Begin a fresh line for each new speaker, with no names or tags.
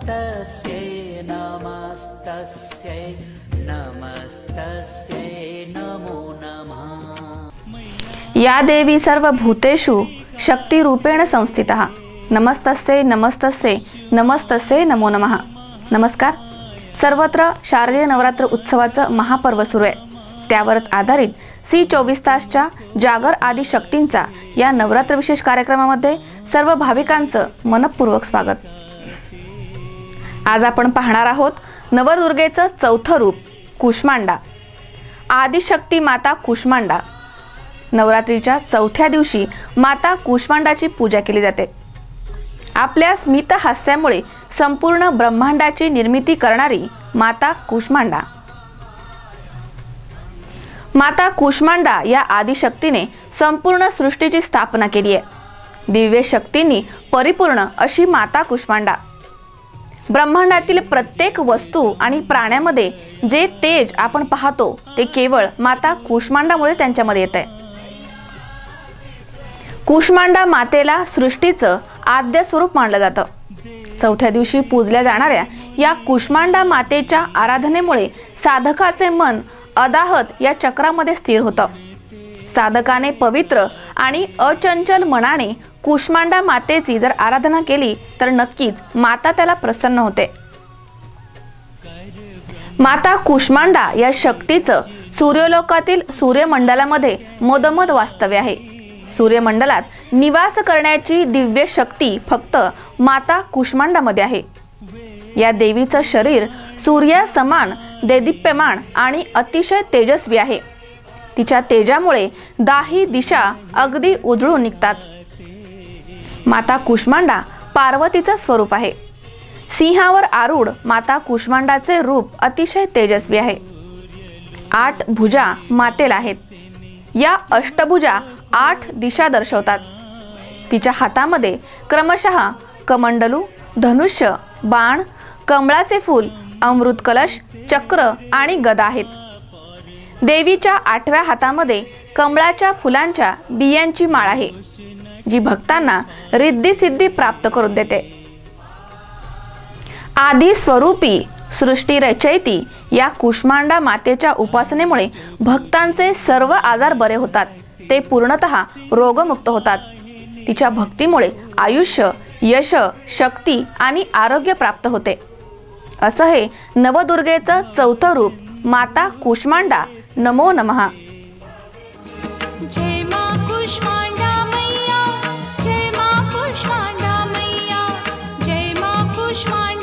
नमस्तस्यै नमस्तस्यै नमस्तस्यै नमो नमः।
या देवी सर्वभूतेषु शक्तिरूपेण संस्थिता। नमस्तस्यै नमस्तस्यै नमस्तस्यै नमो नमः। नमस्कार। सर्वत्र शारदीय नवरात्र उत्सवाचं महापर्व सुरू आहे। त्यावरच आधारित C24 तासच्या जागर आदी शक्तींचा या नवरात्र विशेष कार्यक्रमामध्ये सर्व भाविकांचं मनपूर्वक स्वागत। आज आपण पाहणार आहोत नवदुर्गेचं चौथं रूप कुष्मांडा। आदिशक्ती माता कुष्मांडा। नवरात्रीच्या चौथ्या दिवशी माता कुष्मांडाची पूजा केली जाते। आपल्या स्मित हास्यामुळे संपूर्ण ब्रह्मांडाची निर्मिती करणारी माता कुष्मांडा। माता कुष्मांडा या आदिशक्तीने संपूर्ण सृष्टीची स्थापना केली आहे। दिव्य शक्तींनी परिपूर्ण अशी माता कुष्मांडा ब्रह्मांडातील प्रत्येक वस्तू आणि प्राण्यामध्ये जे तेज आपण पाहतो ते केवळ माता कुष्मांडामुळे त्यांच्यामध्ये येते। कुष्मांडा मातेला सृष्टीचं आद्य स्वरूप मानलं जातं। चौथ्या दिवशी पूजल्या जाणाऱ्या या कुष्मांडा मातेच्या आराधनेमुळे साधकाचे मन अदाहत या चक्रामध्ये स्थिर होतं। साधकाने पवित्र आणि अचंचल मनाने कुष्मांडा मातेची जर आराधना केली तर नक्कीच माता त्याला प्रसन्न होते। माता कुष्मांडा या शक्तीचं सूर्यलोकातील सूर्यमंडलामध्ये मोदमद वास्तव्य आहे। सूर्यमंडलात निवास करण्याची दिव्य शक्ती फक्त माता कुष्मांडामध्ये आहे। या देवीचं शरीर सूर्यासमान देदीप्यमान आणि अतिशय तेजस्वी आहे। तिच्या तेजामुळे दाही दिशा अगदी उजळून निघतात। माता कुष्मांडा पार्वतीचं स्वरूप आहे। सिंहावर आरूढ माता कुष्मांडाचे रूप अतिशय तेजस्वी आहे। 8 भुजा मातेला आहेत। या अष्टभुजा 8 दिशा दर्शवतात। तिच्या हातामध्ये क्रमशः कमंडलू, धनुष्य, बाण, कमळाचे फूल, अमृत कलश, चक्र आणि गदा आहेत। देवीच्या 8व्या हातामध्ये कमळाच्या फुलांच्या बियांची माळ आहे, जी भक्तांना रिद्धी सिद्धी प्राप्त करून देते। आदि स्वरूपी सृष्टी रचयिती या कुष्मांडा मातेच्या उपासनेमुळे भक्तांचे सर्व आजार बरे होतात। ते पूर्णतः रोगमुक्त होतात। तिच्या भक्तीमुळे आयुष्य, यश, शक्ती आणि आरोग्य प्राप्त होते। असं हे नवदुर्गेचं चौथं रूप माता कुष्मांडा। नमो नमः।
जय मां कुष्मांडा मैया, जय मां कुष्मांडा मैया, जय मां कुष्मांडा।